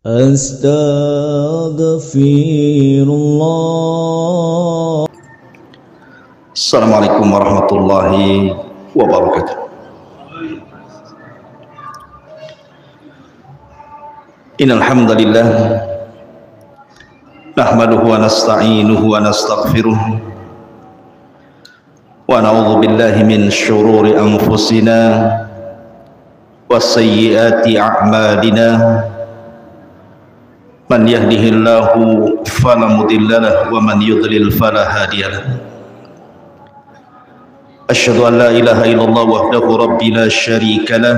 Astaghfirullah. Assalamualaikum warahmatullahi wabarakatuh. Innal hamdalillah nahmaduhu wa nasta'inuhu wa nastaghfiruh wa na'udzu billahi min syururi anfusina wa sayyiati a'malina. Man yahdihillahu fala mudilla lahu wa man yudlil fala hadiya lahu. Asyhadu an la ilaha illallah wahdahu rabbi la syarika lah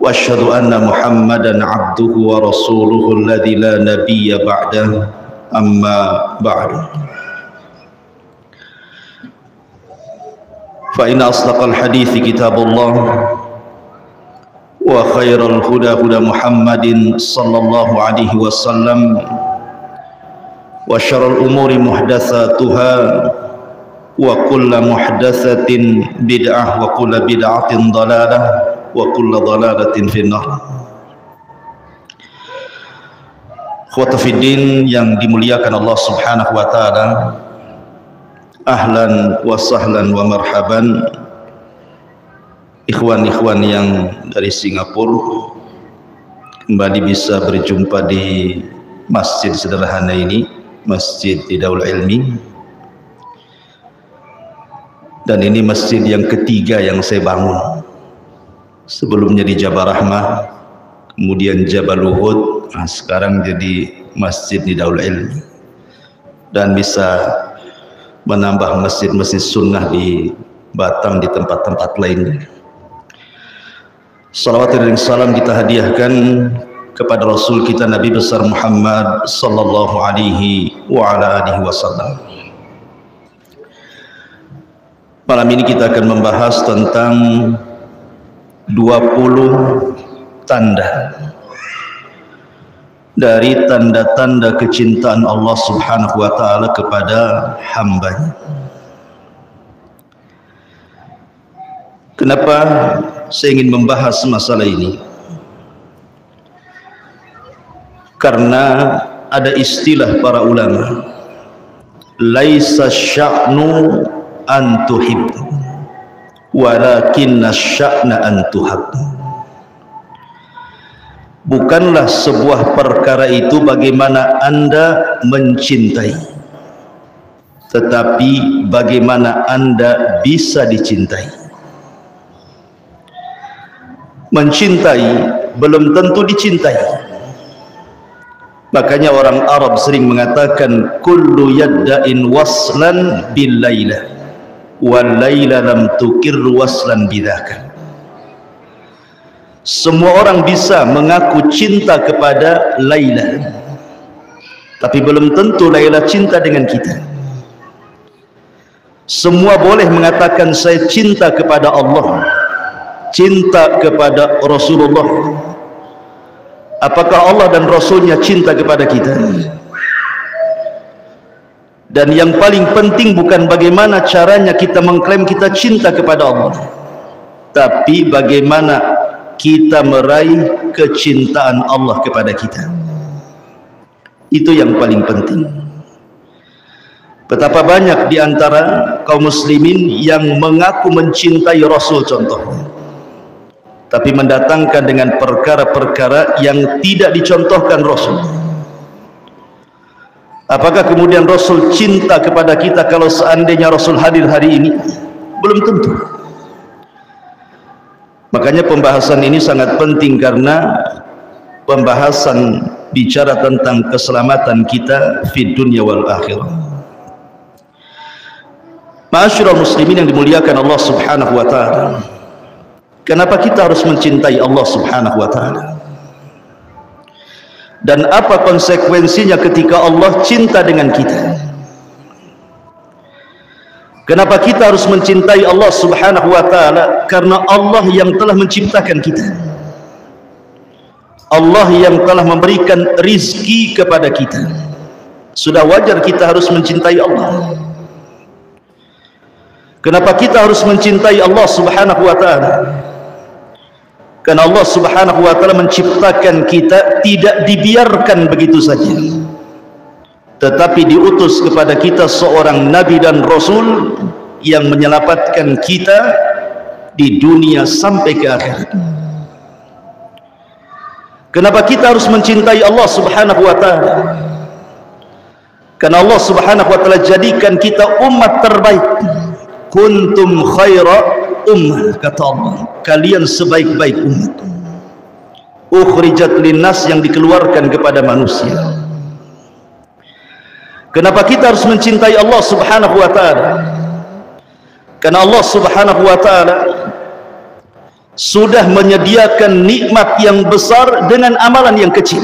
wa asyhadu anna Muhammadan abduhu wa rasuluhu alladzi la nabiyya ba'dahu, amma ba'du. Fa inna asdaqal hadithi kitabullah wa khairal huda huda Muhammadin sallallahu alaihi wasallam wa syarrul umuri muhdatsatuha wa kullu muhdatsatin bid'ah wa kullu bid'atin dhalalah wa kullu dhalalatin finnar. Ikhwata fiddin yang dimuliakan Allah Subhanahu wa taala, ahlan wa sahlan wa marhaban ikhwan-ikhwan yang dari Singapura, kembali bisa berjumpa di masjid sederhana ini, Masjid Idaul Ilmi. Dan ini masjid yang ketiga yang saya bangun. Sebelumnya di Jabal Rahmah, kemudian Jabal Uhud, nah sekarang jadi Masjid Idaul Ilmi. Dan bisa menambah masjid-masjid sunnah di Batam, di tempat-tempat lainnya. Salawat dan salam kita hadiahkan kepada Rasul kita Nabi besar Muhammad sallallahu alaihi wa ala alihi wasallam. Malam ini kita akan membahas tentang 20 tanda dari tanda-tanda kecintaan Allah Subhanahu wa taala kepada hambanya. Kenapa saya ingin membahas masalah ini? Karena ada istilah para ulama, laisa sya'nu an tuhibbu walakinna sya'na an tuhabbu. Bukanlah sebuah perkara itu bagaimana Anda mencintai, tetapi bagaimana Anda bisa dicintai. Mencintai belum tentu dicintai. Makanya orang Arab sering mengatakan kullu yadda'in waslan bil laila wal laila lam tukir waslan bidzaka. Semua orang bisa mengaku cinta kepada Laila, tapi belum tentu Laila cinta dengan kita. Semua boleh mengatakan saya cinta kepada Allah, cinta kepada Rasulullah. Apakah Allah dan Rasulnya cinta kepada kita? Dan yang paling penting bukan bagaimana caranya kita mengklaim kita cinta kepada Allah, tapi bagaimana kita meraih kecintaan Allah kepada kita. Itu yang paling penting. Betapa banyak di antara kaum muslimin yang mengaku mencintai Rasul contohnya, tapi mendatangkan dengan perkara-perkara yang tidak dicontohkan Rasul. Apakah kemudian Rasul cinta kepada kita kalau seandainya Rasul hadir hari ini? Belum tentu. Makanya pembahasan ini sangat penting, karena pembahasan bicara tentang keselamatan kita fid dunya wal akhirah. Ma'asyiral muslimin yang dimuliakan Allah Subhanahu wa taala, kenapa kita harus mencintai Allah Subhanahu wa taala? Dan apa konsekuensinya ketika Allah cinta dengan kita? Kenapa kita harus mencintai Allah Subhanahu wa taala? Karena Allah yang telah menciptakan kita. Allah yang telah memberikan rizki kepada kita. Sudah wajar kita harus mencintai Allah. Kenapa kita harus mencintai Allah Subhanahu wa taala? Karena Allah Subhanahu wa taala menciptakan kita tidak dibiarkan begitu saja, tetapi diutus kepada kita seorang nabi dan rasul yang menyelamatkan kita di dunia sampai ke akhirat. Kenapa kita harus mencintai Allah Subhanahu wa taala? Karena Allah Subhanahu wa taala jadikan kita umat terbaik. Kuntum khaira ummah, kata Allah, kalian sebaik-baik umat. Ukhrijat linnas, yang dikeluarkan kepada manusia. Kenapa kita harus mencintai Allah Subhanahu wa taala? Karena Allah Subhanahu wa taala sudah menyediakan nikmat yang besar dengan amalan yang kecil.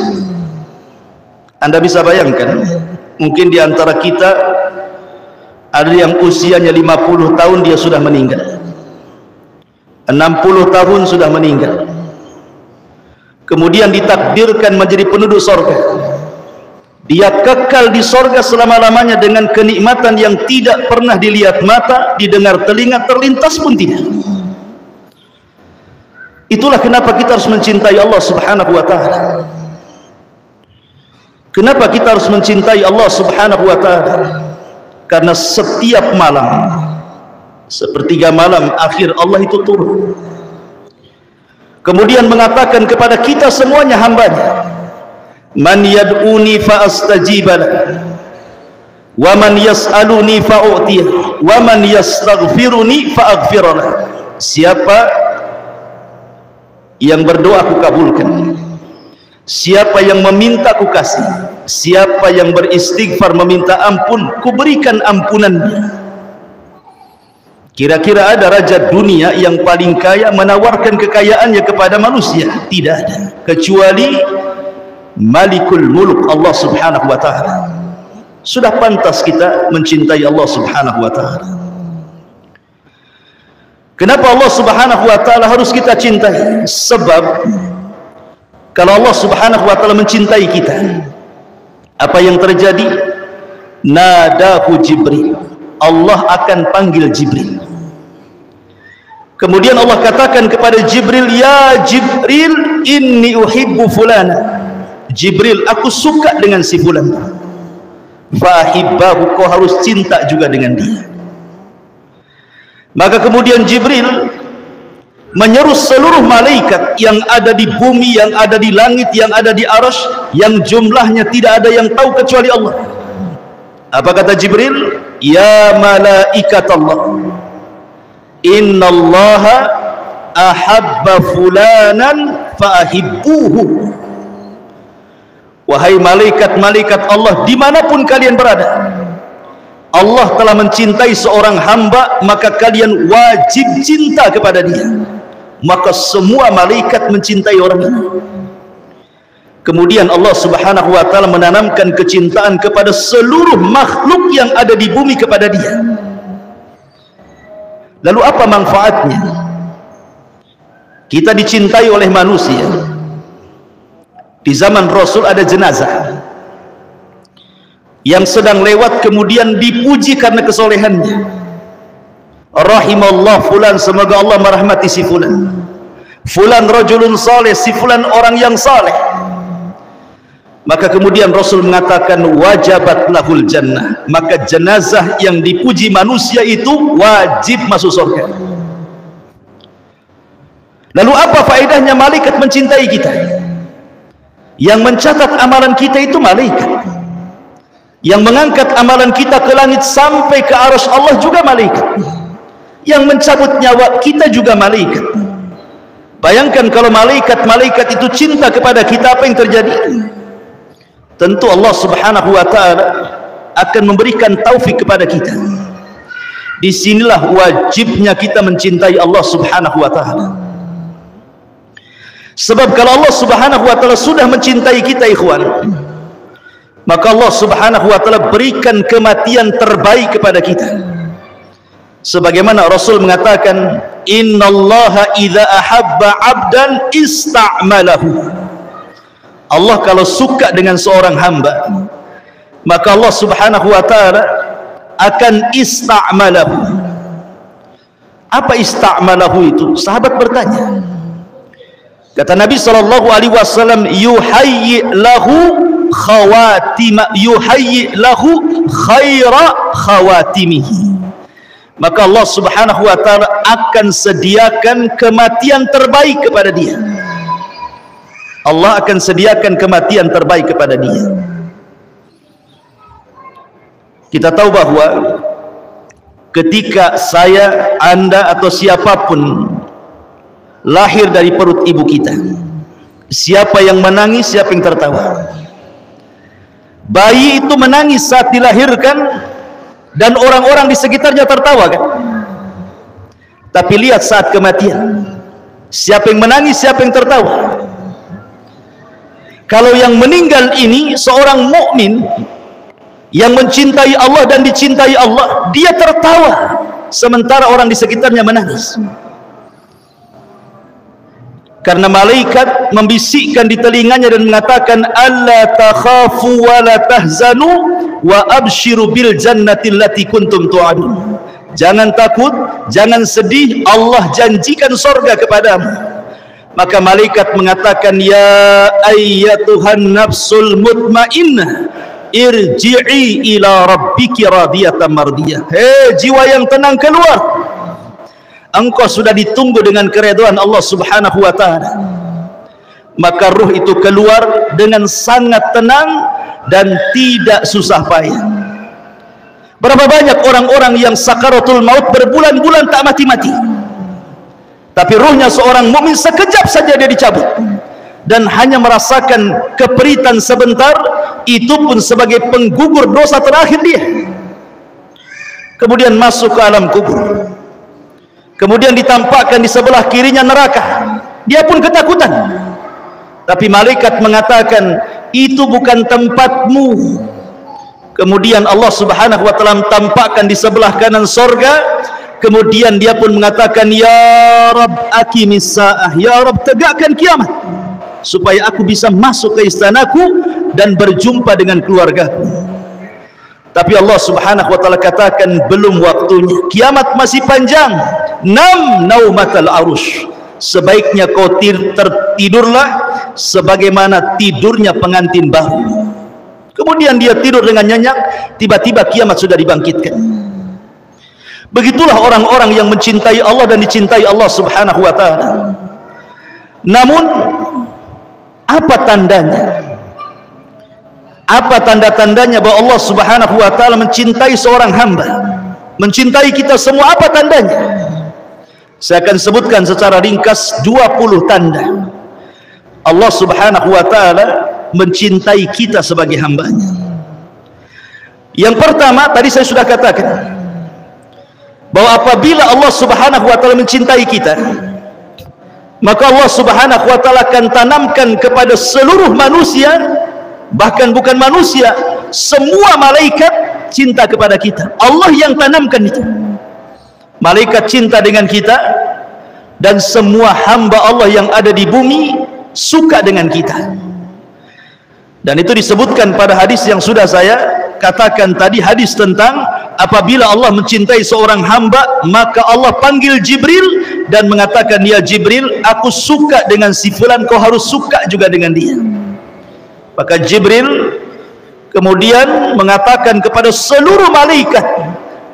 Anda bisa bayangkan, mungkin di antara kita ada yang usianya 50 tahun dia sudah meninggal, 60 tahun sudah meninggal, kemudian ditakdirkan menjadi penduduk sorga. Dia kekal di sorga selama-lamanya dengan kenikmatan yang tidak pernah dilihat mata, didengar telinga, terlintas pun tidak. Itulah kenapa kita harus mencintai Allah Subhanahu wa taala. Kenapa kita harus mencintai Allah Subhanahu wa taala? Karena setiap malam, sepertiga malam akhir, Allah itu turun, kemudian mengatakan kepada kita semuanya hambanya, man yad'uni fa astajibala, wa man yas'aluni fa u'tiyah, wa man yastaghfiruni fa aghfirlah. Siapa yang berdoa aku kabulkan, siapa yang meminta ku kasih, siapa yang beristighfar meminta ampun ku berikan ampunannya. Kira-kira ada raja dunia yang paling kaya menawarkan kekayaannya kepada manusia? Tidak ada, kecuali Malikul Mulk, Allah Subhanahu wa taala. Sudah pantas kita mencintai Allah Subhanahu wa taala. Kenapa Allah Subhanahu wa taala harus kita cintai? Sebab kalau Allah Subhanahu wa taala mencintai kita, apa yang terjadi? Nadahu Jibril, Allah akan panggil Jibril. Kemudian Allah katakan kepada Jibril, ya Jibril, inni uhibbu fulana. Jibril, aku suka dengan si fulan. Fahibbahu, kau harus cinta juga dengan dia. Maka kemudian Jibril menyeru seluruh malaikat yang ada di bumi, yang ada di langit, yang ada di arsy, yang jumlahnya tidak ada yang tahu kecuali Allah. Apa kata Jibril? Ya malaikat Allah, innallaha ahabba fulanan faahibbuhu. Wahai malaikat-malaikat Allah, dimanapun kalian berada, Allah telah mencintai seorang hamba, maka kalian wajib cinta kepada dia. Maka semua malaikat mencintai orang ini. Kemudian Allah Subhanahu wa taala menanamkan kecintaan kepada seluruh makhluk yang ada di bumi kepada dia. Lalu apa manfaatnya kita dicintai oleh manusia? Di zaman Rasul ada jenazah yang sedang lewat, kemudian dipuji karena kesolehannya. Rahimallah fulan, semoga Allah merahmati si fulan. Fulan rajulun saleh, si fulan orang yang saleh. Maka kemudian Rasul mengatakan wajabat lahul jannah, maka jenazah yang dipuji manusia itu wajib masuk surga. Lalu apa faedahnya malaikat mencintai kita? Yang mencatat amalan kita itu malaikat, yang mengangkat amalan kita ke langit sampai ke arsy Allah juga malaikat, yang mencabut nyawa kita juga malaikat. Bayangkan kalau malaikat-malaikat itu cinta kepada kita, apa yang terjadi? Tentu Allah Subhanahu wa taala akan memberikan taufik kepada kita. Disinilah wajibnya kita mencintai Allah Subhanahu wa taala. Sebab kalau Allah Subhanahu wa taala sudah mencintai kita, ikhwan, maka Allah Subhanahu wa taala berikan kematian terbaik kepada kita. Sebagaimana Rasul mengatakan, innallaha idza ahabba 'abdan ista'malahu. Allah kalau suka dengan seorang hamba, maka Allah Subhanahu wa taala akan ista'malahu. Apa ista'malahu itu? Sahabat bertanya, Kata Nabi SAW, yuhayyi lahu khaira khawatimihi. Maka Allah Subhanahu wa ta'ala akan sediakan kematian terbaik kepada dia. Allah akan sediakan kematian terbaik kepada dia. Kita tahu bahwa ketika saya, Anda atau siapapun lahir dari perut ibu kita, siapa yang menangis, siapa yang tertawa? Bayi itu menangis saat dilahirkan dan orang-orang di sekitarnya tertawa, kan? Tapi lihat saat kematian, siapa yang menangis, siapa yang tertawa? Kalau yang meninggal ini seorang mukmin yang mencintai Allah dan dicintai Allah, dia tertawa sementara orang di sekitarnya menangis. Karena malaikat membisikkan di telinganya dan mengatakan, alla takhafu wa la tahzanu wa abshiru bil jannati allati kuntum tu'adun. Jangan takut, jangan sedih, Allah janjikan surga kepadamu. Maka malaikat mengatakan, ya ayyatuhan nafsul mutmainnah, irji'i ila rabbiki radiyatan mardiyah. Hei jiwa yang tenang, keluar. Engkau sudah ditunggu dengan keridhaan Allah Subhanahu wa ta'ala. Maka ruh itu keluar dengan sangat tenang dan tidak susah payah. Berapa banyak orang-orang yang sakaratul maut berbulan-bulan tak mati-mati, tapi ruhnya seorang mukmin sekejap saja dia dicabut, dan hanya merasakan keperitan sebentar, itu pun sebagai penggugur dosa terakhir dia. Kemudian masuk ke alam kubur, kemudian ditampakkan di sebelah kirinya neraka. Dia pun ketakutan, tapi malaikat mengatakan, itu bukan tempatmu. Kemudian Allah Subhanahu wa ta'ala tampakkan di sebelah kanan sorga. Kemudian dia pun mengatakan, ya Rabb aqimis sa'ah, ya Rabb tegakkan kiamat supaya aku bisa masuk ke istanaku dan berjumpa dengan keluargaku. Tapi Allah Subhanahu wa ta'ala katakan, belum waktunya, kiamat masih panjang. Nam naumatal arush, sebaiknya kau tertidurlah sebagaimana tidurnya pengantin baru. Kemudian dia tidur dengan nyenyak, tiba-tiba kiamat sudah dibangkitkan. Begitulah orang-orang yang mencintai Allah dan dicintai Allah Subhanahu wa ta'ala. Namun apa tandanya? Apa tanda-tandanya bahwa Allah Subhanahu wa ta'ala mencintai seorang hamba, mencintai kita semua? Apa tandanya? Saya akan sebutkan secara ringkas 20 tanda Allah Subhanahu wa ta'ala mencintai kita sebagai hambanya. Yang pertama, tadi saya sudah katakan bahwa apabila Allah Subhanahu wa ta'ala mencintai kita, maka Allah Subhanahu wa ta'ala akan tanamkan kepada seluruh manusia, bahkan bukan manusia, semua malaikat cinta kepada kita. Allah yang tanamkan itu. Malaikat cinta dengan kita, dan semua hamba Allah yang ada di bumi suka dengan kita. Dan itu disebutkan pada hadis yang sudah saya katakan tadi, hadis tentang apabila Allah mencintai seorang hamba, maka Allah panggil Jibril dan mengatakan, ya Jibril, aku suka dengan si fulan, kau harus suka juga dengan dia. Maka Jibril kemudian mengatakan kepada seluruh malaikat,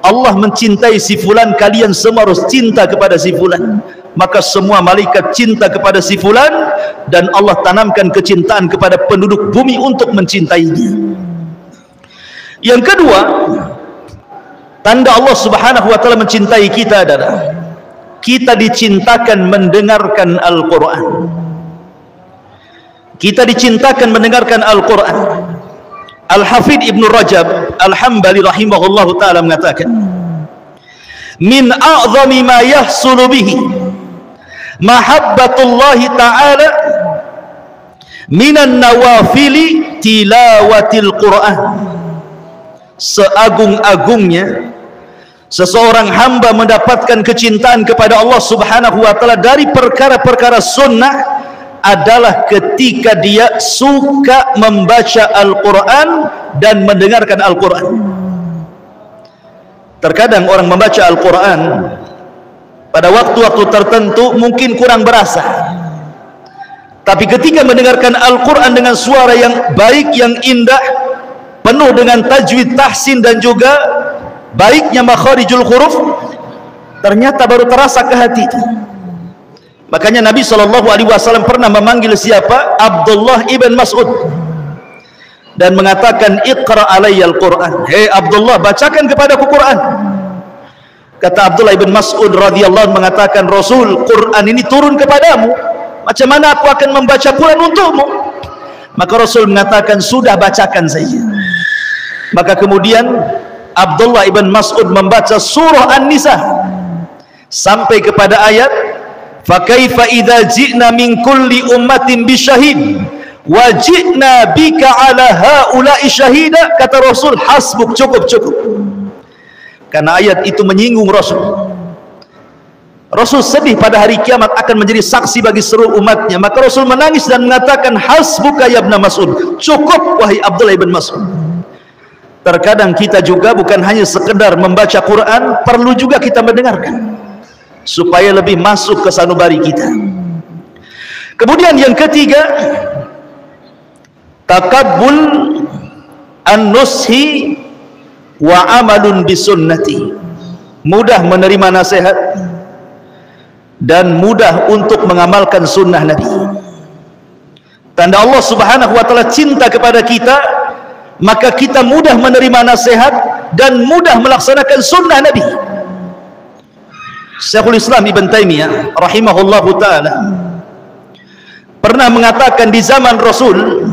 Allah mencintai si fulan, kalian semua harus cinta kepada si fulan. Maka semua malaikat cinta kepada si fulan, dan Allah tanamkan kecintaan kepada penduduk bumi untuk mencintainya. Yang kedua, tanda Allah Subhanahu wa ta'ala mencintai kita adalah kita dicintakan mendengarkan Al-Quran. Kita dicintakan mendengarkan Al-Quran. Al-Hafidh Ibn Rajab Al-Hambali rahimahullahu ta'ala mengatakan, min a'zami ma yahsulu bihi mahabbatullahi ta'ala minan nawafili tilawatil Quran. Seagung-agungnya seseorang hamba mendapatkan kecintaan kepada Allah Subhanahu wa ta'ala dari perkara-perkara sunnah adalah ketika dia suka membaca Al-Quran dan mendengarkan Al-Quran. Terkadang orang membaca Al-Quran pada waktu-waktu tertentu mungkin kurang berasa, Tapi ketika mendengarkan Al-Quran dengan suara yang baik, yang indah, penuh dengan tajwid, tahsin, dan juga baiknya makharijul huruf, ternyata baru terasa ke hati itu. Makanya Nabi SAW pernah memanggil siapa? Abdullah ibn Mas'ud, dan mengatakan, Iqra alayyal Quran. Hei Abdullah, bacakan kepadaku Quran. Kata Abdullah ibn Mas'ud radhiyallahu anhu, mengatakan, Rasul, Quran ini turun kepadamu, macam mana aku akan membaca Quran untukmu? Maka Rasul mengatakan, sudah, bacakan saja. Maka kemudian Abdullah ibn Mas'ud membaca surah An-Nisa sampai kepada ayat, fakaifa idza ji'na min kulli ummatin bisyahid wa ji'na bika ala haula'i syahida. Kata Rasul, hasbuk, cukup. Karena ayat itu menyinggung Rasul. Rasul sedih pada hari kiamat akan menjadi saksi bagi seluruh umatnya. Maka Rasul menangis dan mengatakan, hasbuka ya ibn Mas'ud, cukup wahai Abdullah ibn Mas'ud. Terkadang kita juga bukan hanya sekedar membaca Quran, perlu juga kita mendengarkan supaya lebih masuk ke sanubari kita. Kemudian yang ketiga, takabbul an-nushi wa amalun bisunnati, mudah menerima nasihat dan mudah untuk mengamalkan sunnah Nabi. Tanda Allah Subhanahu wa ta'ala cinta kepada kita, maka kita mudah menerima nasihat dan mudah melaksanakan sunnah Nabi. Syekhul Islam Ibn Taimiyah rahimahullahu ta'ala pernah mengatakan, di zaman Rasul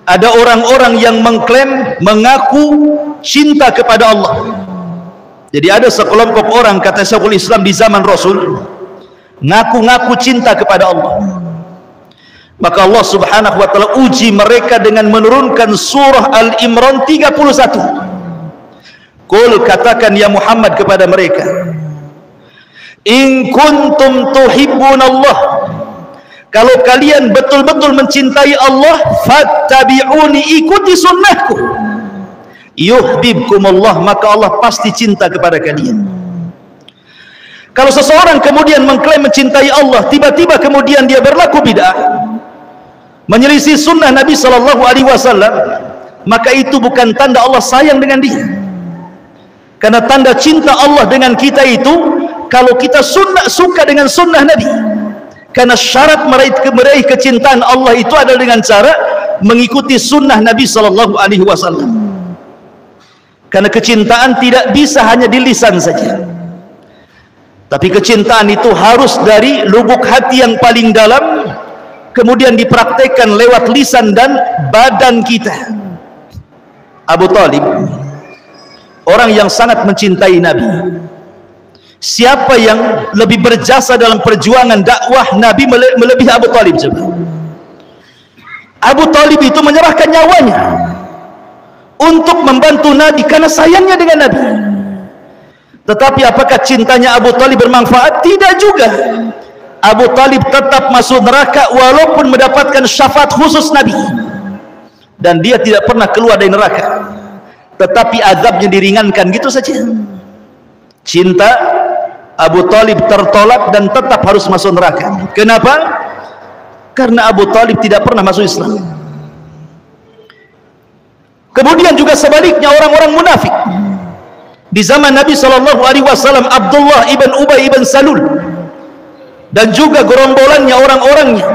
ada orang-orang yang mengklaim, mengaku cinta kepada Allah. Jadi ada sekelompok orang, kata Syekhul Islam, di zaman Rasul ngaku-ngaku cinta kepada Allah. Maka Allah Subhanahu wa ta'ala uji mereka dengan menurunkan surah Al-Imran 31. Qul, katakan ya Muhammad kepada mereka, in kuntum tuhibbunallah, kalau kalian betul-betul mencintai Allah, fattabi'uni, ikuti sunnahku, yuhibbukumullah, maka Allah pasti cinta kepada kalian. Kalau seseorang kemudian mengklaim mencintai Allah, tiba-tiba kemudian dia berlaku bid'ah, menyelisih sunnah Nabi SAW, maka itu bukan tanda Allah sayang dengan dia. Karena tanda cinta Allah dengan kita itu, kalau kita suka dengan sunnah Nabi. Karena syarat meraih kecintaan Allah itu adalah dengan cara mengikuti sunnah Nabi SAW. Karena kecintaan tidak bisa hanya di lisan saja, tapi kecintaan itu harus dari lubuk hati yang paling dalam, kemudian dipraktekkan lewat lisan dan badan kita. Abu Talib, orang yang sangat mencintai Nabi. Siapa yang lebih berjasa dalam perjuangan dakwah Nabi melebihi Abu Talib? Coba. Abu Talib itu menyerahkan nyawanya untuk membantu Nabi karena sayangnya dengan Nabi. Tetapi apakah cintanya Abu Talib bermanfaat? Tidak juga. Abu Talib tetap masuk neraka walaupun mendapatkan syafaat khusus Nabi, dan dia tidak pernah keluar dari neraka, tetapi azabnya diringankan gitu saja. Cinta Abu Talib tertolak dan tetap harus masuk neraka. Kenapa? Karena Abu Talib tidak pernah masuk Islam. Kemudian juga sebaliknya orang-orang munafik di zaman Nabi SAW, Abdullah ibn Ubay ibn Salul dan juga gerombolannya, orang-orangnya,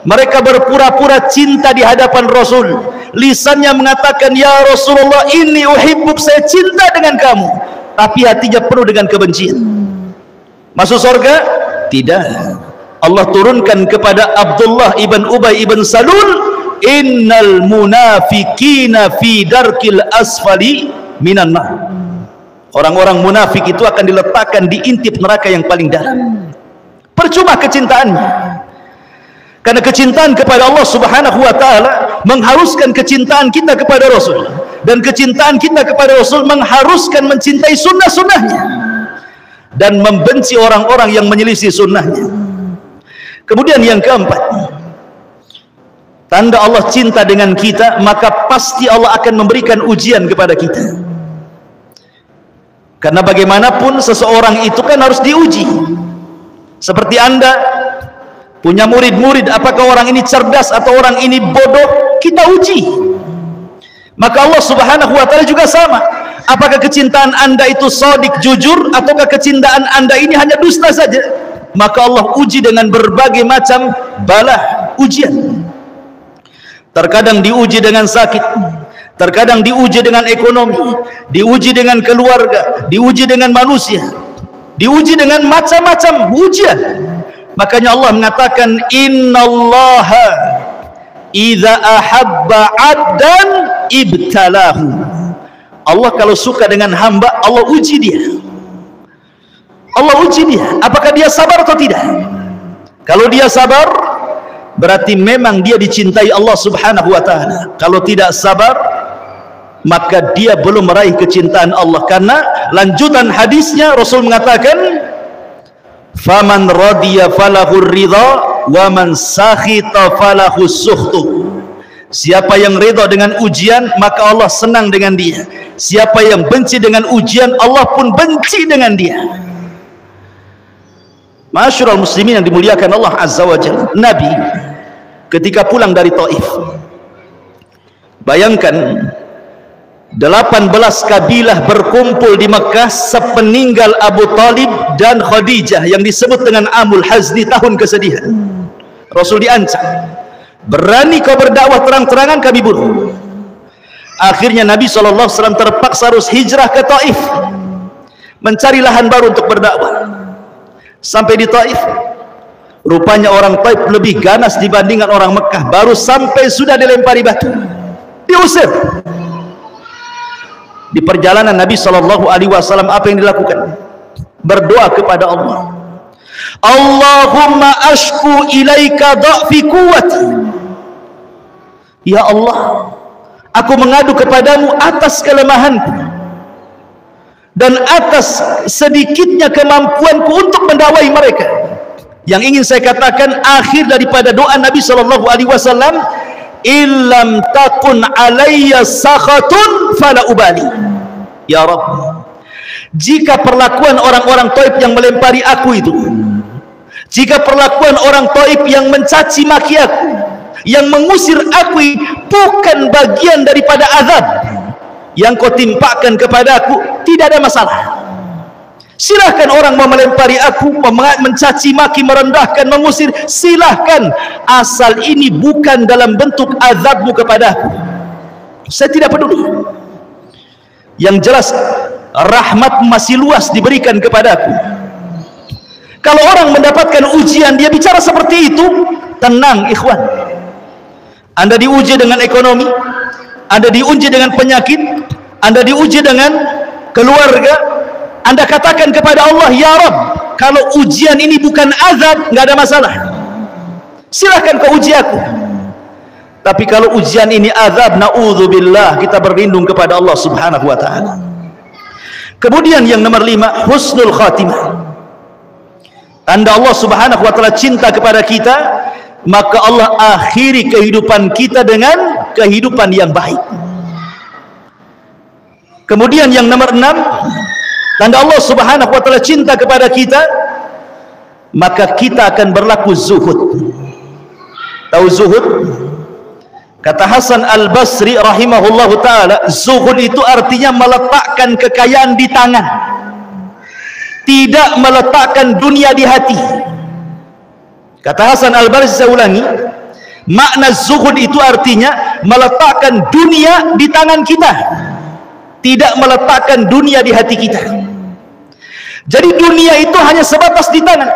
mereka berpura-pura cinta di hadapan Rasul. Lisannya mengatakan, ya Rasulullah, inni uhibbuk, saya cinta dengan kamu, tapi hatinya penuh dengan kebencian. Masuk surga? Tidak. Allah turunkan kepada Abdullah ibn Ubay ibn Salul, innal munafiqina fi darkil asfali minan nar. Orang-orang munafik itu akan diletakkan di intip neraka yang paling dalam. Percuma kecintaannya, karena kecintaan kepada Allah Subhanahu wa ta'ala mengharuskan kecintaan kita kepada Rasul, dan kecintaan kita kepada Rasul mengharuskan mencintai sunnah-sunnahnya dan membenci orang-orang yang menyelisih sunnahnya. Kemudian yang keempat, tanda Allah cinta dengan kita, maka pasti Allah akan memberikan ujian kepada kita. Karena bagaimanapun seseorang itu kan harus diuji. Seperti Anda punya murid-murid, apakah orang ini cerdas atau orang ini bodoh, kita uji. Maka Allah Subhanahu wa taala juga sama. Apakah kecintaan Anda itu shadiq, jujur, ataukah kecintaan Anda ini hanya dusta saja? Maka Allah uji dengan berbagai macam bala, ujian. Terkadang diuji dengan sakit, terkadang diuji dengan ekonomi, diuji dengan keluarga, diuji dengan manusia, diuji dengan macam-macam ujian. Makanya Allah mengatakan, innallaha idza ahabba 'abdan ibtalahu. Allah kalau suka dengan hamba, Allah uji dia. Allah uji dia, apakah dia sabar atau tidak. Kalau dia sabar, berarti memang dia dicintai Allah Subhanahu wa taala. Kalau tidak sabar, maka dia belum meraih kecintaan Allah. Karena lanjutan hadisnya Rasul mengatakan, faman radiya falahu ridha wa man sakhita falahu sukhtu. Siapa yang ridha dengan ujian, maka Allah senang dengan dia. Siapa yang benci dengan ujian, Allah pun benci dengan dia. Ma'asyiral muslimin yang dimuliakan Allah Azza wa Jalla, Nabi ketika pulang dari Taif, bayangkan 18 kabilah berkumpul di Mekah sepeninggal Abu Talib dan Khadijah yang disebut dengan Amul Hazni, tahun kesedihan. Rasul diancam, berani kau berdakwah terang-terangan, kami bunuh. Akhirnya Nabi SAW terpaksa harus hijrah ke Taif, mencari lahan baru untuk berdakwah. Sampai di Taif, rupanya orang Taif lebih ganas dibandingkan orang Mekah. Baru sampai sudah dilempari batu, diusir. Di perjalanan Nabi SAW, apa yang dilakukan? Berdoa kepada Allah, Allahumma ashku ilaika dha'fi quwwati. Ya Allah, aku mengadu kepadamu atas kelemahanku dan atas sedikitnya kemampuanku untuk mendakwai mereka. Yang ingin saya katakan, akhir daripada doa Nabi SAW, illam takun alayya sakhatun fala ubali. Ya Rabb, jika perlakuan orang-orang Taif yang melempari aku itu, jika perlakuan orang Taif yang mencaci maki aku, yang mengusir aku, bukan bagian daripada azab yang kau timpakan kepada aku, tidak ada masalah. Silahkan orang mau melempari aku, mencaci maki, merendahkan, mengusir, silahkan, asal ini bukan dalam bentuk azabmu kepada aku. Saya tidak peduli. Yang jelas rahmat masih luas diberikan kepada aku. Kalau orang mendapatkan ujian, dia bicara seperti itu, tenang ikhwan. Anda diuji dengan ekonomi, Anda diuji dengan penyakit, Anda diuji dengan keluarga, Anda katakan kepada Allah, ya Rabb, kalau ujian ini bukan azab, nggak ada masalah, silahkan kau uji aku. Tapi kalau ujian ini azab, na'udzubillah, kita berlindung kepada Allah Subhanahu wa ta'ala. Kemudian yang nomor 5, husnul khatimah. Tanda Allah Subhanahu wa ta'ala cinta kepada kita, maka Allah akhiri kehidupan kita dengan kehidupan yang baik. Kemudian yang nomor 6, tanda Allah Subhanahu wa ta'ala cinta kepada kita, maka kita akan berlaku zuhud. Tahu zuhud? Kata Hasan Al-Basri rahimahullahu ta'ala, zuhud itu artinya meletakkan kekayaan di tangan, tidak meletakkan dunia di hati. Kata Hasan Al-Basri, saya ulangi, makna zuhud itu artinya meletakkan dunia di tangan kita, tidak meletakkan dunia di hati kita. Jadi dunia itu hanya sebatas di tangan.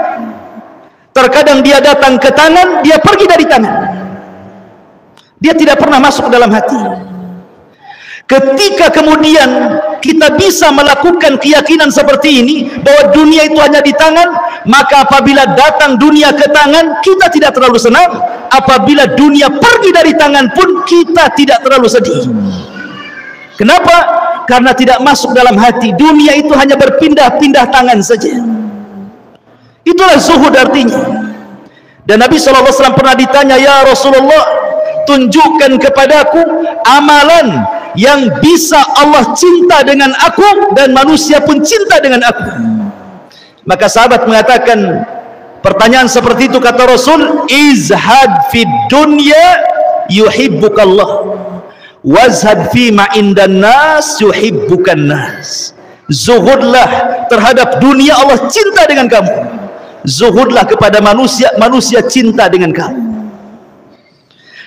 Terkadang dia datang ke tangan, dia pergi dari tangan. Dia tidak pernah masuk dalam hati. Ketika kemudian kita bisa melakukan keyakinan seperti ini, bahwa dunia itu hanya di tangan, maka apabila datang dunia ke tangan, kita tidak terlalu senang. Apabila dunia pergi dari tangan pun, kita tidak terlalu sedih. Kenapa? Karena tidak masuk dalam hati. Dunia itu hanya berpindah-pindah tangan saja. Itulah zuhud artinya. Dan Nabi SAW pernah ditanya, ya Rasulullah, tunjukkan kepadaku amalan yang bisa Allah cinta dengan aku dan manusia pun cinta dengan aku. Maka sahabat mengatakan, Pertanyaan seperti itu kata Rasul, izhad fid dunya yuhibbukallah, wazhad fima indan nas yuhibbukan nas. Zuhudlah terhadap dunia, Allah cinta dengan kamu. Zuhudlah kepada manusia, manusia cinta dengan kamu.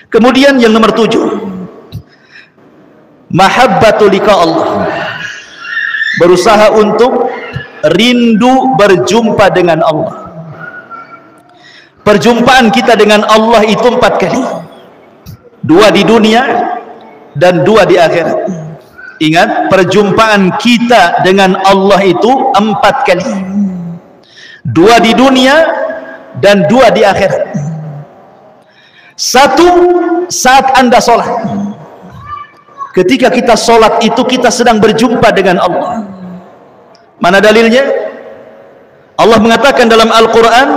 Kemudian yang nomor 7, mahabbatu liqa Allah, berusaha untuk rindu berjumpa dengan Allah. Perjumpaan kita dengan Allah itu 4 kali, 2 di dunia dan 2 di akhirat. Ingat, perjumpaan kita dengan Allah itu 4 kali, 2 di dunia dan 2 di akhirat. 1 saat Anda sholat. Ketika kita sholat itu kita sedang berjumpa dengan Allah. Mana dalilnya? Allah mengatakan dalam Al-Quran,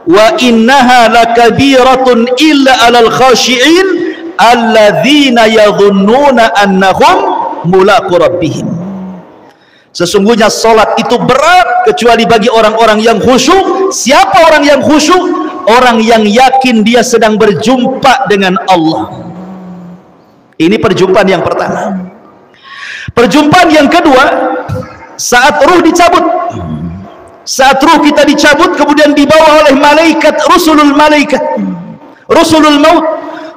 wa innaha lakabiratun illa alal khashi'in alladzina yadhunnuna annahum mulaqu rabbihim. Sesungguhnya solat itu berat kecuali bagi orang-orang yang khusyuk. Siapa orang yang khusyuk? Orang yang yakin dia sedang berjumpa dengan Allah. Ini perjumpaan yang pertama. Perjumpaan yang kedua, saat ruh dicabut. Saat ruh kita dicabut, kemudian dibawa oleh malaikat, rusulul maut,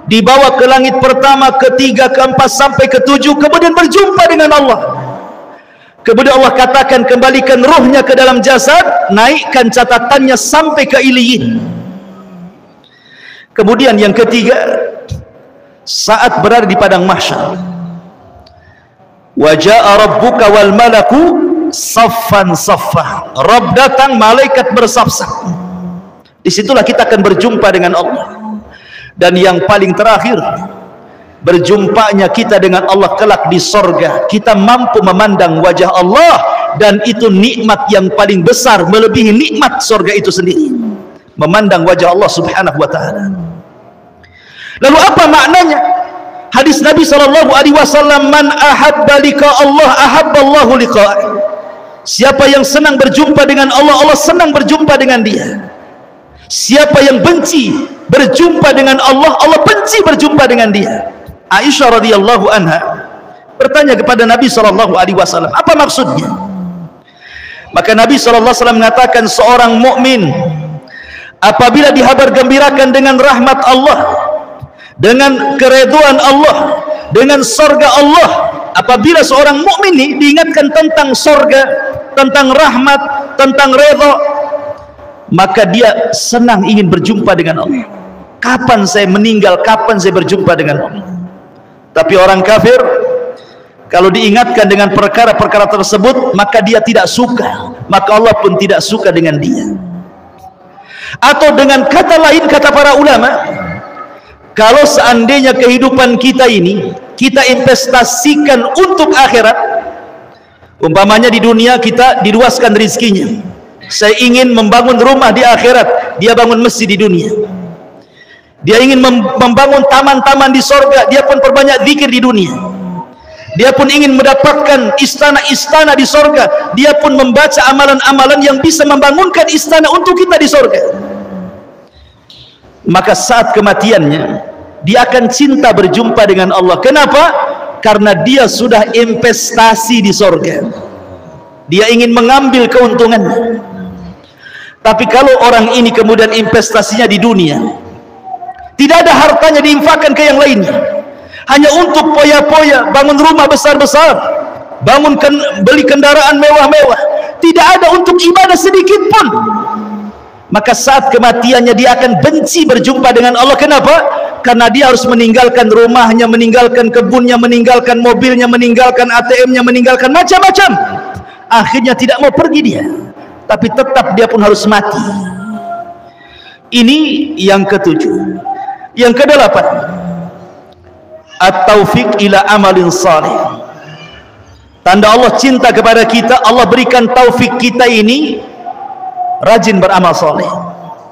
dibawa ke langit pertama, ketiga, keempat, sampai ketujuh, kemudian berjumpa dengan Allah. Kemudian Allah katakan, kembalikan ruhnya ke dalam jasad, naikkan catatannya sampai ke Iliyin. Kemudian yang ketiga, saat berada di padang mahsyar, wa jaa rabbuka wal malaku saffan saffah. Rabb datang, malaikat bersaf-saf. Disitulah kita akan berjumpa dengan Allah. Dan yang paling terakhir, berjumpanya kita dengan Allah kelak di sorga. Kita mampu memandang wajah Allah, dan itu nikmat yang paling besar, melebihi nikmat sorga itu sendiri, memandang wajah Allah subhanahu wa ta'ala. Lalu apa maknanya hadis Nabi SAW, man ahabba liqa Allah ahabballahu liqa'ah. Siapa yang senang berjumpa dengan Allah, Allah senang berjumpa dengan dia. Siapa yang benci berjumpa dengan Allah, Allah benci berjumpa dengan dia. Aisyah radhiyallahu anha bertanya kepada Nabi SAW, apa maksudnya? Maka Nabi SAW mengatakan, seorang mukmin apabila dihabar gembirakan dengan rahmat Allah, dengan keridhaan Allah, dengan surga Allah, apabila seorang mukmin ini diingatkan tentang surga, tentang rahmat, tentang redha, maka dia senang ingin berjumpa dengan Allah. Kapan saya meninggal, kapan saya berjumpa dengan Allah? Tapi orang kafir, kalau diingatkan dengan perkara-perkara tersebut, maka dia tidak suka, maka Allah pun tidak suka dengan dia. Atau dengan kata lain, kata para ulama, kalau seandainya kehidupan kita ini kita investasikan untuk akhirat, umpamanya di dunia kita diluaskan rezekinya, saya ingin membangun rumah di akhirat, dia bangun masjid di dunia. Dia ingin membangun taman-taman di sorga, dia pun perbanyak zikir di dunia. Dia pun ingin mendapatkan istana-istana di sorga, dia pun membaca amalan-amalan yang bisa membangunkan istana untuk kita di sorga. Maka saat kematiannya, dia akan cinta berjumpa dengan Allah. Kenapa? Karena dia sudah investasi di sorga, dia ingin mengambil keuntungannya. Tapi kalau orang ini kemudian investasinya di dunia, tidak ada hartanya diinfakkan ke yang lainnya, hanya untuk poya-poya, bangun rumah besar-besar, beli kendaraan mewah-mewah, tidak ada untuk ibadah sedikit pun, maka saat kematiannya dia akan benci berjumpa dengan Allah. Kenapa? Karena dia harus meninggalkan rumahnya, meninggalkan kebunnya, meninggalkan mobilnya, meninggalkan ATM-nya, meninggalkan macam-macam. Akhirnya tidak mau pergi dia, tapi tetap dia pun harus mati. Ini yang ketujuh. Yang kedelapan, at-taufiq ila amalin salih. Tanda Allah cinta kepada kita, Allah berikan taufik kita ini rajin beramal saleh,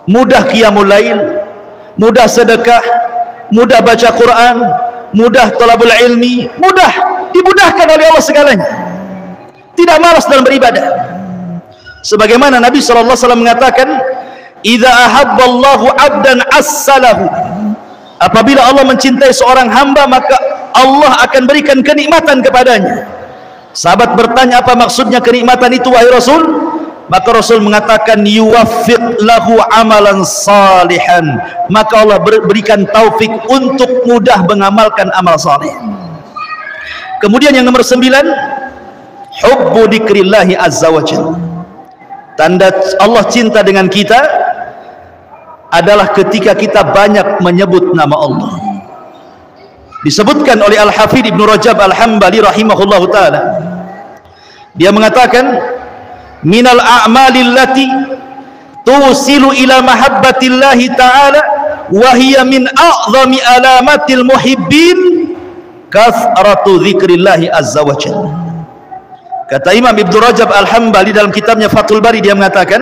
mudah qiyamul lail, mudah sedekah, mudah baca Quran, mudah thalabul ilmi, dimudahkan oleh Allah segalanya, tidak malas dalam beribadah. Sebagaimana Nabi SAW mengatakan, idza ahabballahu 'abdan assalahu. Apabila Allah mencintai seorang hamba, maka Allah akan berikan kenikmatan kepadanya. Sahabat bertanya, apa maksudnya kenikmatan itu wahai Rasul? Maka Rasul mengatakan, yuwaffiq lahu amalan salihan. Maka Allah berikan taufik untuk mudah mengamalkan amal saleh. Kemudian yang nomor 9, hubbu dzikrillahi azza wa jalla. Tanda Allah cinta dengan kita adalah ketika kita banyak menyebut nama Allah. Disebutkan oleh Al-Hafidh Ibnu Rajab Al-Hambali rahimahullahu ta'ala, dia mengatakan, minal a'malil lati tusilu ila mahabbatillahi ta'ala wa hiya min a'zami alamatil muhibbin kathratu dzikrillahi azza wa jalla. Kata Imam Ibnu Rajab Al-Hambali dalam kitabnya Fathul Bari, dia mengatakan,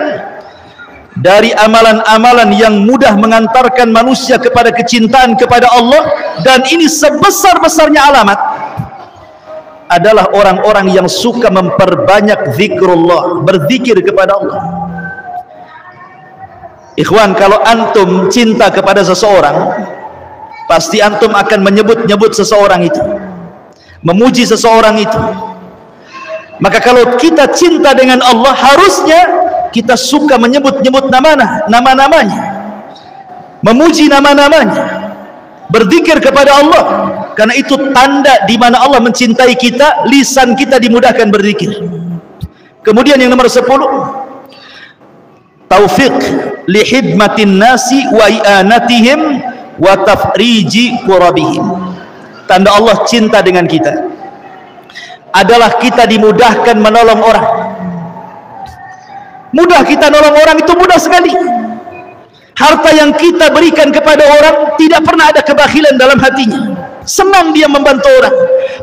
dari amalan-amalan yang mudah mengantarkan manusia kepada kecintaan kepada Allah, dan ini sebesar-besarnya alamat, adalah orang-orang yang suka memperbanyak zikrullah, berzikir kepada Allah. Ikhwan, kalau antum cinta kepada seseorang, pasti antum akan menyebut-nyebut seseorang itu, memuji seseorang itu. Maka kalau kita cinta dengan Allah, harusnya kita suka menyebut-nyebut nama-namanya, memuji nama-namanya, berzikir kepada Allah. Karena itu tanda di mana Allah mencintai kita, lisan kita dimudahkan berzikir. Kemudian yang nomor 10, taufiq li khidmatin nasi wa i'anatihim wa tafriji kurabihim. Tanda Allah cinta dengan kita adalah kita dimudahkan menolong orang. Mudah kita nolong orang, itu mudah sekali. Harta yang kita berikan kepada orang tidak pernah ada kebakhilan dalam hatinya. Senang dia membantu orang,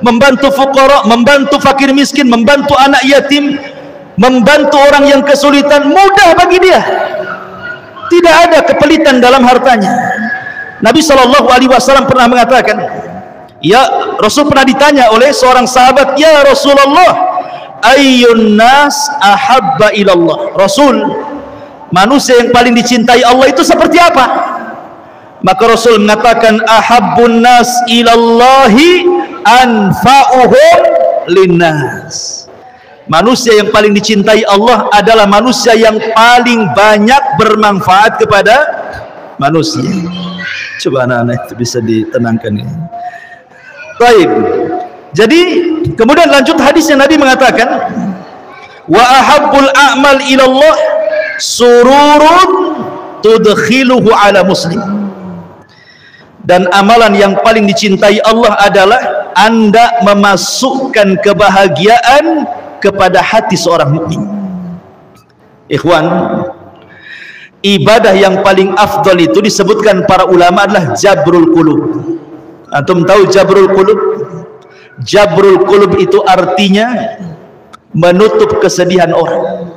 membantu fuqara, membantu fakir miskin, membantu anak yatim, membantu orang yang kesulitan, mudah bagi dia. Tidak ada kepelitan dalam hartanya. Nabi SAW pernah mengatakan, Rasul pernah ditanya oleh seorang sahabat, ya Rasulullah, ayyun nas ahabba ilallah. Rasul, manusia yang paling dicintai Allah itu seperti apa? Maka Rasul mengatakan, ahabbun nas ilallahi anfa'uhum linnas. Manusia yang paling dicintai Allah adalah manusia yang paling banyak bermanfaat kepada manusia. Coba anak-anak itu bisa ditenangkan ya. Baik. Jadi kemudian lanjut hadisnya, Nabi mengatakan, wa ahabbul a'mal ilallah sururun tudkhiluhu ala muslim. Dan amalan yang paling dicintai Allah adalah Anda memasukkan kebahagiaan kepada hati seorang mukmin. Ikhwan, ibadah yang paling afdal itu disebutkan para ulama adalah jabrul qulub. Antum tahu jabrul qulub? Jabrul qulub itu artinya menutup kesedihan orang.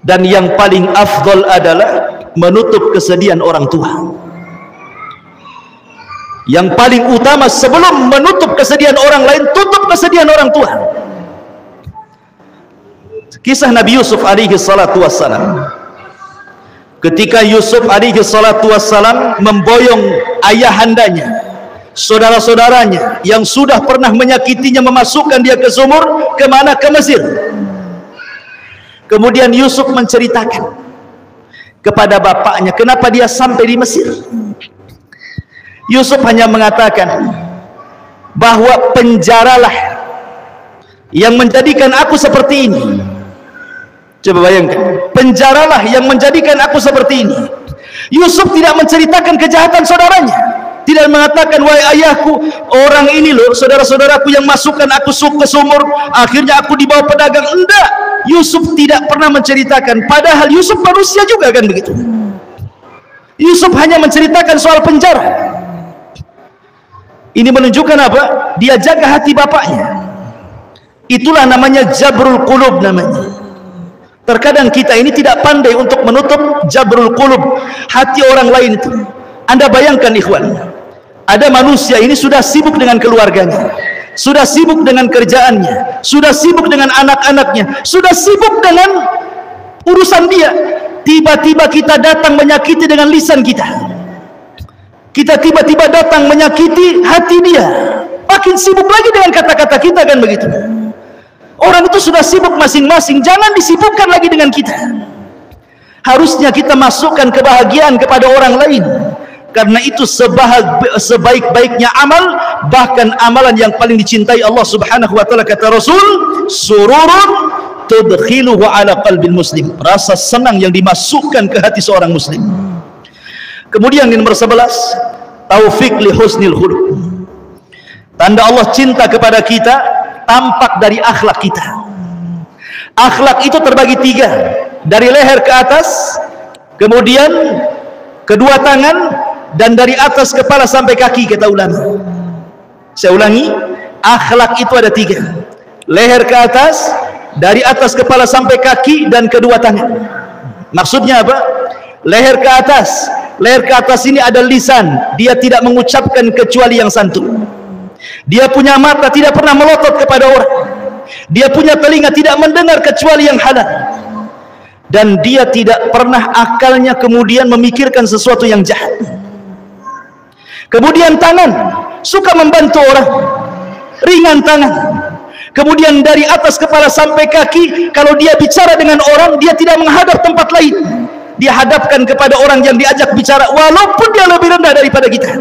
Dan yang paling afdal adalah menutup kesedihan orang tua. Yang paling utama sebelum menutup kesedihan orang lain, tutup kesedihan orang tua. Kisah Nabi Yusuf alaihi salatu wassalam. Ketika Yusuf alaihi salatu wassalam memboyong ayahandanya, saudara-saudaranya yang sudah pernah menyakitinya, memasukkan dia ke sumur, kemana? Ke Mesir. Kemudian Yusuf menceritakan kepada bapaknya kenapa dia sampai di Mesir. Yusuf hanya mengatakan bahwa penjaralah yang menjadikan aku seperti ini. Coba bayangkan, penjaralah yang menjadikan aku seperti ini. Yusuf tidak menceritakan kejahatan saudaranya, tidak mengatakan, wahai ayahku, orang ini loh saudara-saudaraku yang masukkan aku ke sumur, akhirnya aku dibawa pedagang. Enggak, Yusuf tidak pernah menceritakan. Padahal Yusuf manusia juga kan begitu. Yusuf hanya menceritakan soal penjara. Ini menunjukkan apa? Dia jaga hati bapaknya. Itulah namanya jabrul qulub namanya. Terkadang kita ini tidak pandai untuk menutup jabrul qulub, hati orang lain itu. Anda bayangkan ikhwan, ada manusia ini sudah sibuk dengan keluarganya, sudah sibuk dengan kerjaannya, sudah sibuk dengan anak-anaknya, sudah sibuk dengan urusan dia. tiba-tiba kita datang menyakiti dengan lisan kita. Kita tiba-tiba datang menyakiti hati dia. Makin sibuk lagi dengan kata-kata kita, kan begitu. Orang itu sudah sibuk masing-masing, jangan disibukkan lagi dengan kita. Harusnya kita masukkan kebahagiaan kepada orang lain. Karena itu sebaik-baiknya amal, bahkan amalan yang paling dicintai Allah Subhanahu wa taala, kata Rasul, sururun tudkhiluhu ala qalbil muslim, rasa senang yang dimasukkan ke hati seorang muslim. Kemudian yang nomor 11, taufik li husnil khuluq. Tanda Allah cinta kepada kita tampak dari akhlak kita. Akhlak itu terbagi 3, dari leher ke atas, kemudian kedua tangan, dan dari atas kepala sampai kaki, kata ulama. Saya ulangi, akhlak itu ada 3, leher ke atas, dari atas kepala sampai kaki, dan kedua tangan. Maksudnya apa? Leher ke atas ini ada lisan, dia tidak mengucapkan kecuali yang santun. Dia punya mata, tidak pernah melotot kepada orang. Dia punya telinga, tidak mendengar kecuali yang halal. Dan dia tidak pernah akalnya kemudian memikirkan sesuatu yang jahat. Kemudian tangan, suka membantu orang, ringan tangan. Kemudian dari atas kepala sampai kaki, kalau dia bicara dengan orang, dia tidak menghadap tempat lain, dia hadapkan kepada orang yang diajak bicara, walaupun dia lebih rendah daripada kita.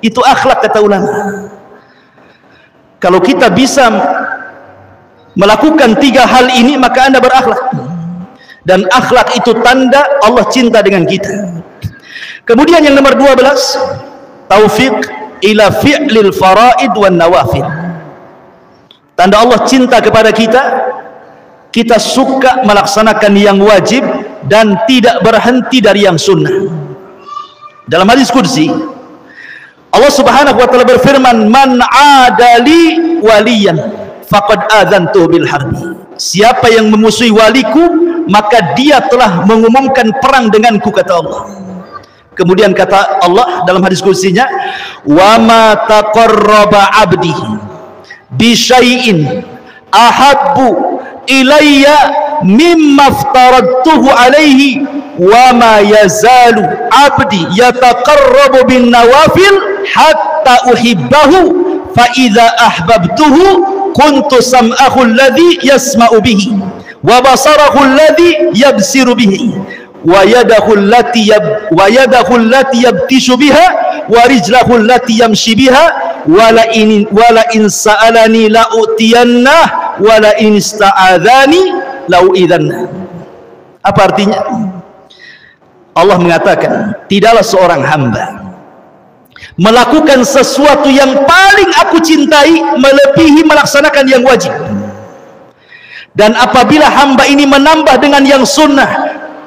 Itu akhlak, kata ulama. Kalau kita bisa melakukan 3 hal ini, maka Anda berakhlak. Dan akhlak itu tanda Allah cinta dengan kita. Kemudian yang nomor 12, taufik ila fi'lil faraid wan nawafil. Tanda Allah cinta kepada kita, kita suka melaksanakan yang wajib dan tidak berhenti dari yang sunnah. Dalam hadis qudsi, Allah Subhanahu wa taala berfirman, man adali waliyan faqad adzantu bil harbi. Siapa yang memusuhi waliku, maka dia telah mengumumkan perang denganku, kata Allah. Kemudian kata Allah dalam hadis qudsinya, wa ma taqarraba 'abdi bi syai'in ahabbu ilayya mimma aftaradtuhu alaihi wa ma yazalu 'abdi yataqarrabu bin nawafil hatta uhibbahu fa idza ahbabtuhu kuntu sam'ahu alladhi yasma'u bihi wa basarahu alladhi yabsiru bihi wa yadahu allati yabtishu biha wa rijlahu allati yamshi biha wala in sa'alani la utiyanna wala in ista'adzani la uidanna. Apa artinya? Allah mengatakan, tidaklah seorang hamba melakukan sesuatu yang paling aku cintai melebihi melaksanakan yang wajib. Dan apabila hamba ini menambah dengan yang sunnah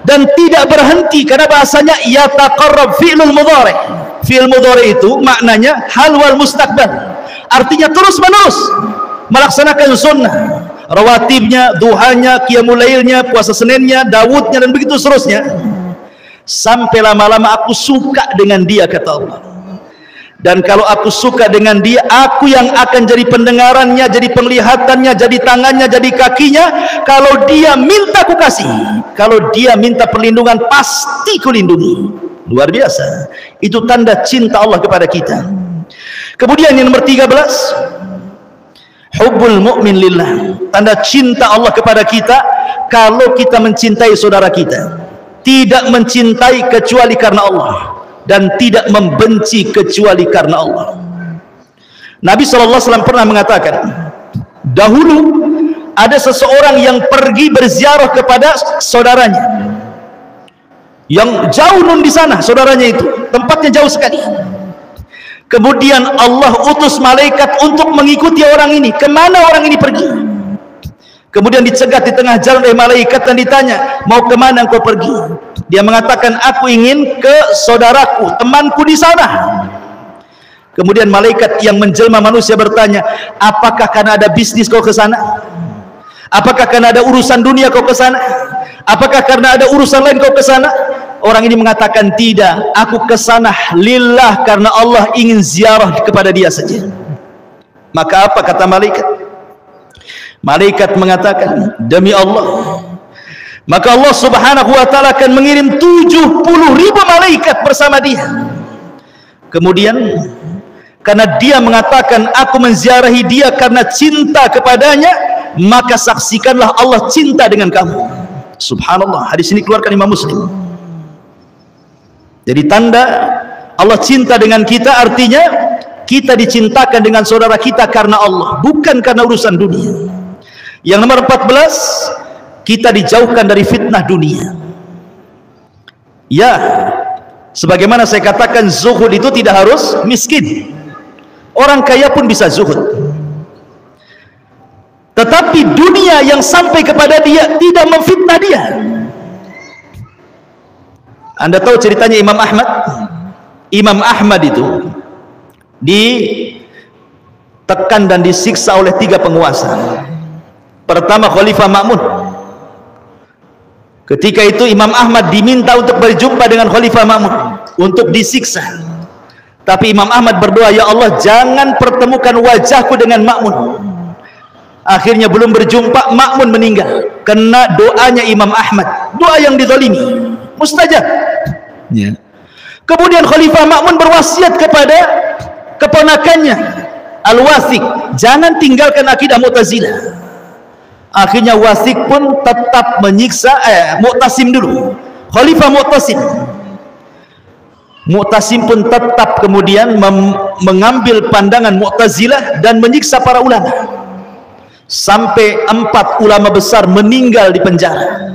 dan tidak berhenti, karena bahasanya yataqarrab fi'lul mudhari'. Fi'il mudhari' itu maknanya hal wal mustaqbal, artinya terus menerus melaksanakan sunnah, rawatibnya, duhanya, qiyamul lailnya, puasa Seninnya, Daudnya, dan begitu seterusnya, sampai lama-lama aku suka dengan dia, kata Allah. Dan kalau aku suka dengan dia, aku yang akan jadi pendengarannya, jadi penglihatannya, jadi tangannya, jadi kakinya. Kalau dia minta ku kasih, kalau dia minta perlindungan, pasti ku lindungi. Luar biasa. Itu tanda cinta Allah kepada kita. Kemudian yang nomor 13, hubbul mu'min lillah. Tanda cinta Allah kepada kita, kalau kita mencintai saudara kita, tidak mencintai kecuali karena Allah, dan tidak membenci kecuali karena Allah. Nabi SAW pernah mengatakan, dahulu ada seseorang yang pergi berziarah kepada saudaranya yang jauh nun di sana, saudaranya itu tempatnya jauh sekali. Kemudian Allah utus malaikat untuk mengikuti orang ini. Kemana orang ini pergi? Kemudian dicegat di tengah jalan oleh malaikat dan ditanya, mau kemana engkau pergi? Dia mengatakan, aku ingin ke saudaraku, temanku di sana. Kemudian malaikat yang menjelma manusia bertanya, apakah karena ada bisnis kau ke sana? Apakah karena ada urusan dunia kau ke sana? Apakah karena ada urusan lain kau ke sana? Orang ini mengatakan, tidak, aku ke sana lillah, karena Allah ingin ziarah kepada dia saja. Maka apa kata malaikat? Malaikat mengatakan, demi Allah, maka Allah Subhanahu wa taala akan mengirim 70.000 malaikat bersama dia. Kemudian karena dia mengatakan aku menziarahi dia karena cinta kepadanya, maka saksikanlah Allah cinta dengan kamu. Subhanallah, hadis ini keluarkan Imam Muslim. Jadi tanda Allah cinta dengan kita artinya kita dicintakan dengan saudara kita karena Allah, bukan karena urusan dunia. Yang nomor 14, kita dijauhkan dari fitnah dunia. Ya, sebagaimana saya katakan, zuhud itu tidak harus miskin. Orang kaya pun bisa zuhud. Tetapi dunia yang sampai kepada dia tidak memfitnah dia. Anda tahu ceritanya Imam Ahmad? Imam Ahmad itu ditekan dan disiksa oleh 3 penguasa. Pertama Khalifah Ma'mun. Ketika itu Imam Ahmad diminta untuk berjumpa dengan Khalifah Ma'mun untuk disiksa. Tapi Imam Ahmad berdoa, ya Allah jangan pertemukan wajahku dengan Ma'mun. Akhirnya belum berjumpa, Ma'mun meninggal. Kena doanya Imam Ahmad, doa yang dizalimi, mustajab. Ya. Kemudian Khalifah Ma'mun berwasiat kepada keponakannya Al-Wathiq, jangan tinggalkan akidah Mu'tazilah. Akhirnya Wathiq pun tetap menyiksa Mu'tasim dulu, Khalifah Mu'tasim pun tetap kemudian mengambil pandangan Mu'tazilah dan menyiksa para ulama, sampai 4 ulama besar meninggal di penjara.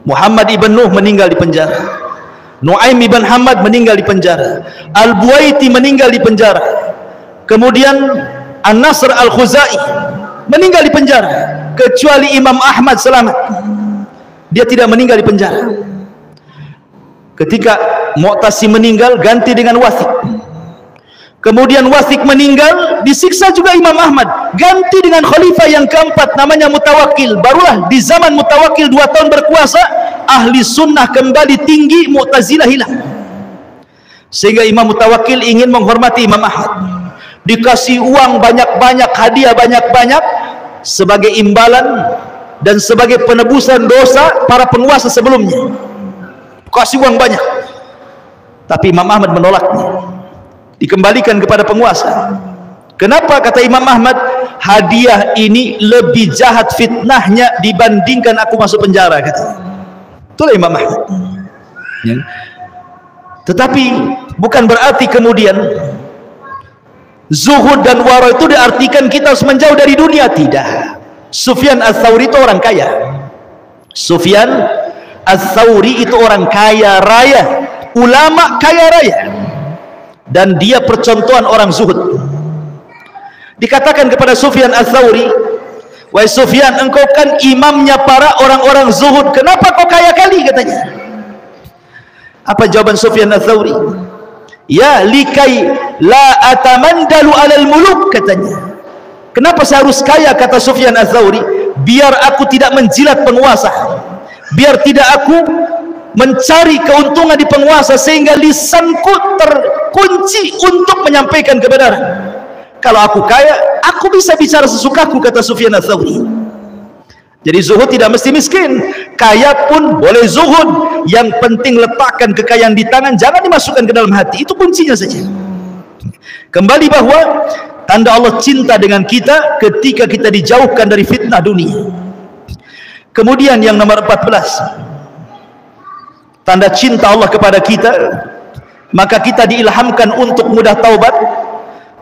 Muhammad ibn Nuh meninggal di penjara, Nu'aim ibn Hamad meninggal di penjara, Al-Buwaiti meninggal di penjara, kemudian An-Nasr Al-Khuzai meninggal di penjara. Kecuali Imam Ahmad selamat, dia tidak meninggal di penjara. Ketika Mu'tasim meninggal, ganti dengan Wathiq. Kemudian Wathiq meninggal, disiksa juga Imam Ahmad, ganti dengan Khalifah yang keempat namanya Mutawakkil. Barulah di zaman Mutawakkil 2 tahun berkuasa, ahli sunnah kembali tinggi, Mu'tazilah hilang. Sehingga Imam Mutawakkil ingin menghormati Imam Ahmad, dikasih uang banyak-banyak, hadiah banyak-banyak sebagai imbalan dan sebagai penebusan dosa para penguasa sebelumnya. Kasih uang banyak, tapi Imam Ahmad menolaknya, dikembalikan kepada penguasa. Kenapa? Kata Imam Ahmad, hadiah ini lebih jahat fitnahnya dibandingkan aku masuk penjara, katanya. Itulah Imam Ahmad. Ya. Tetapi bukan berarti kemudian zuhud dan wara itu diartikan kita harus menjauh dari dunia. Tidak. Sufyan Ats-Tsauri itu orang kaya. Sufyan Ats-Tsauri itu orang kaya raya, ulama kaya raya, dan dia percontohan orang zuhud. Dikatakan kepada Sufyan Ats-Tsauri, wahai Sufyan, engkau kan imamnya para orang-orang zuhud, kenapa kau kaya kali, katanya. Apa jawaban Sufyan Ats-Tsauri? Ya likai la atamandalu alal muluk, katanya. Kenapa saya harus kaya, kata Sufyan Ats-Tsauri? Biar aku tidak menjilat penguasa, biar tidak aku mencari keuntungan di penguasa, sehingga lisanku terkunci untuk menyampaikan kebenaran. Kalau aku kaya, aku bisa bicara sesukaku, kata Sufyan Ats-Tsauri. Jadi zuhud tidak mesti miskin, kaya pun boleh zuhud. Yang penting letakkan kekayaan di tangan, jangan dimasukkan ke dalam hati. Itu kuncinya saja. Kembali bahwa tanda Allah cinta dengan kita ketika kita dijauhkan dari fitnah dunia. Kemudian yang nomor 14, tanda cinta Allah kepada kita, maka kita diilhamkan untuk mudah taubat,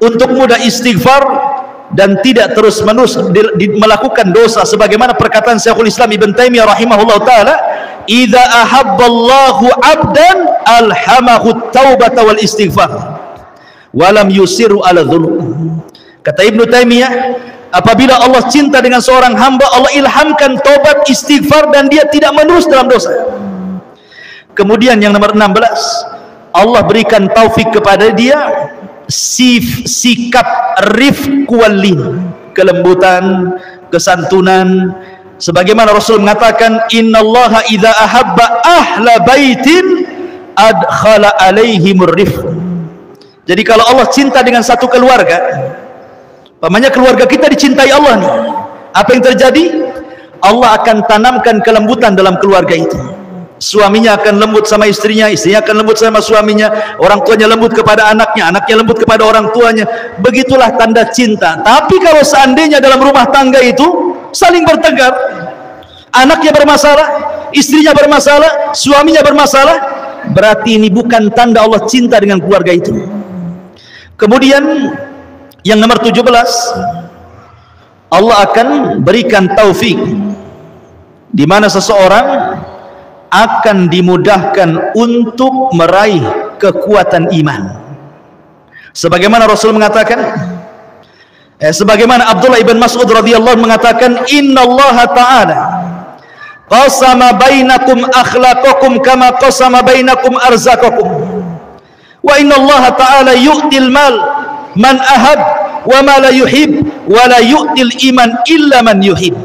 untuk mudah istighfar, dan tidak terus menerus melakukan dosa, sebagaimana perkataan Syekhul Islam Ibn Taimiyah rahimahullah taala, idza ahabballahu 'abdan alhamahu taubata wal istighfar wa lam yusiru ala dzunub. Kata Ibnu Taimiyah, apabila Allah cinta dengan seorang hamba, Allah ilhamkan taubat, istighfar, dan dia tidak menerus dalam dosa. Kemudian yang nomor 16, Allah berikan taufik kepada dia sikap rifq wal lin, kelembutan, kesantunan, sebagaimana Rasul mengatakan, innallaha idza ahabba ahla baitin adkhala alaihimur rifq. Jadi kalau Allah cinta dengan satu keluarga, umpamanya keluarga kita dicintai Allah nih, apa yang terjadi? Allah akan tanamkan kelembutan dalam keluarga itu. Suaminya akan lembut sama istrinya, istrinya akan lembut sama suaminya, orang tuanya lembut kepada anaknya, anaknya lembut kepada orang tuanya. Begitulah tanda cinta. Tapi kalau seandainya dalam rumah tangga itu saling bertengkar, anaknya bermasalah, istrinya bermasalah, suaminya bermasalah, berarti ini bukan tanda Allah cinta dengan keluarga itu. Kemudian yang nomor 17, Allah akan berikan taufik di mana seseorang akan dimudahkan untuk meraih kekuatan iman. Sebagaimana Rasul mengatakan, sebagaimana Abdullah ibn Mas'ud radhiyallahu mengatakan, innallaha ta'ala qasama bainakum akhlaqakum kama qasama bainakum arzaqakum wa innallaha ta'ala yu'til mal man ahab wa ma la yuhib wa la yu'til iman illa man yuhib.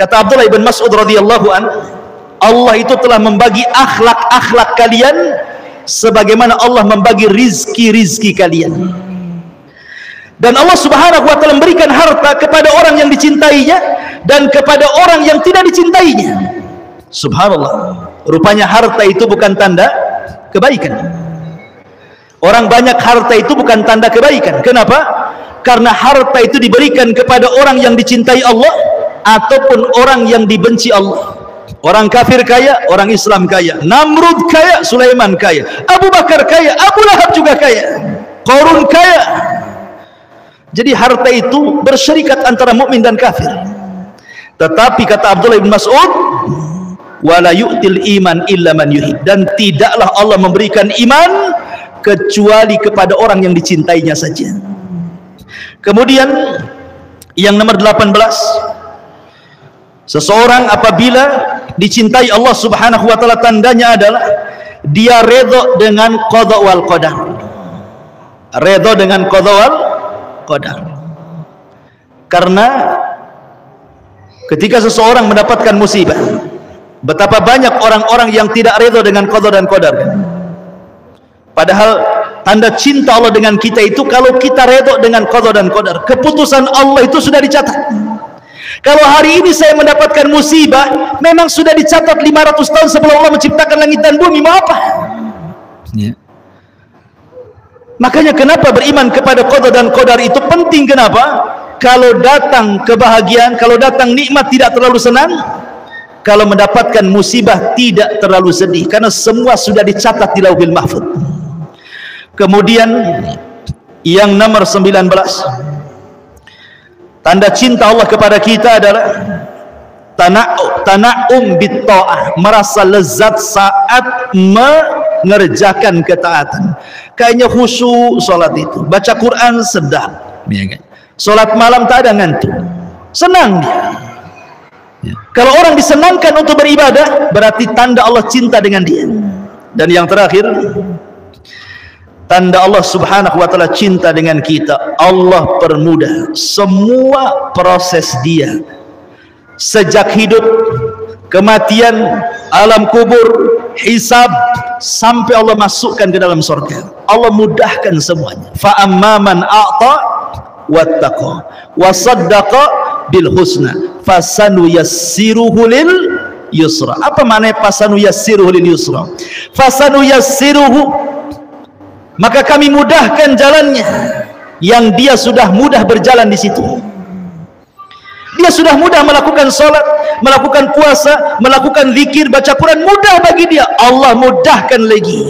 Kata Abdullah ibn Mas'ud radhiyallahu an, Allah itu telah membagi akhlak-akhlak kalian sebagaimana Allah membagi rizki-rizki kalian. Dan Allah subhanahu wa ta'ala memberikan harta kepada orang yang dicintainya dan kepada orang yang tidak dicintainya. Subhanallah, rupanya harta itu bukan tanda kebaikan. Orang banyak harta itu bukan tanda kebaikan. Kenapa? Karena harta itu diberikan kepada orang yang dicintai Allah ataupun orang yang dibenci Allah. Orang kafir kaya, orang Islam kaya. Namrud kaya, Sulaiman kaya. Abu Bakar kaya, Abu Lahab juga kaya. Qarun kaya. Jadi harta itu bersyarikat antara mukmin dan kafir. Tetapi kata Abdullah bin Mas'ud, wala yu'til iman illa man yuhib, dan tidaklah Allah memberikan iman kecuali kepada orang yang dicintainya saja. Kemudian yang nomor 18, seseorang apabila dicintai Allah subhanahu wa ta'ala, tandanya adalah dia redha dengan qada wal qadar. Redha dengan qada wal qadar. Karena ketika seseorang mendapatkan musibah, betapa banyak orang-orang yang tidak redha dengan qada dan qadar. Padahal tanda cinta Allah dengan kita itu kalau kita redha dengan qada dan qadar. Keputusan Allah itu sudah dicatat. Kalau hari ini saya mendapatkan musibah, memang sudah dicatat 500 tahun sebelum Allah menciptakan langit dan bumi. Mau apa? Ya. Makanya kenapa beriman kepada qada dan qadar itu penting. Kenapa? Kalau datang kebahagiaan, kalau datang nikmat tidak terlalu senang, kalau mendapatkan musibah tidak terlalu sedih, karena semua sudah dicatat di Lauhul Mahfuz. Kemudian yang nomor 19, tanda cinta Allah kepada kita adalah tana'um bitta'ah, merasa lezat saat mengerjakan ketaatan. Kayaknya khusyuk salat itu, baca Quran sedap, salat malam tak ada ngantuk, senang dia. Kalau orang disenangkan untuk beribadah, berarti tanda Allah cinta dengan dia. Dan yang terakhir, tanda Allah subhanahu wa ta'ala cinta dengan kita, Allah permudah semua proses dia, sejak hidup, kematian, alam kubur, hisab, sampai Allah masukkan ke dalam surga. Allah mudahkan semuanya. Fa amma man a'ta wattaqa wa saddaqa bil husna fasanuyassiruhu lil yusra. Apa makna fasanuyassiruhu lil yusra? Fasanuyassiruhu, maka kami mudahkan jalannya, yang dia sudah mudah berjalan di situ. Dia sudah mudah melakukan salat, melakukan puasa, melakukan zikir, baca Quran, mudah bagi dia. Allah mudahkan lagi,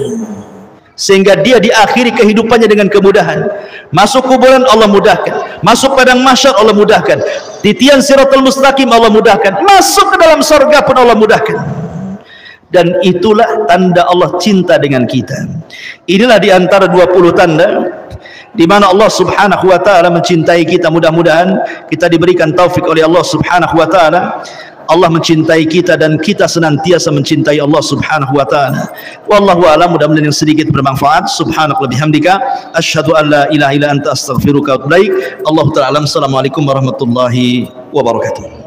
sehingga dia diakhiri kehidupannya dengan kemudahan. Masuk kuburan Allah mudahkan, masuk padang mahsyar Allah mudahkan, titian siratal mustaqim Allah mudahkan, masuk ke dalam surga pun Allah mudahkan. Dan itulah tanda Allah cinta dengan kita. Inilah diantara 20 tanda di mana Allah subhanahu wa ta'ala mencintai kita. Mudah-mudahan kita diberikan taufik oleh Allah subhanahu wa ta'ala. Allah mencintai kita dan kita senantiasa mencintai Allah subhanahu wa ta'ala. Wallahu a'lam. Mudah-mudahan yang sedikit bermanfaat. Subhanakallah bihamdika asyhadu an la ilaha illa anta astaghfiruka wa atubu ilaik. Allahu ta'ala alam. Assalamualaikum warahmatullahi wabarakatuh.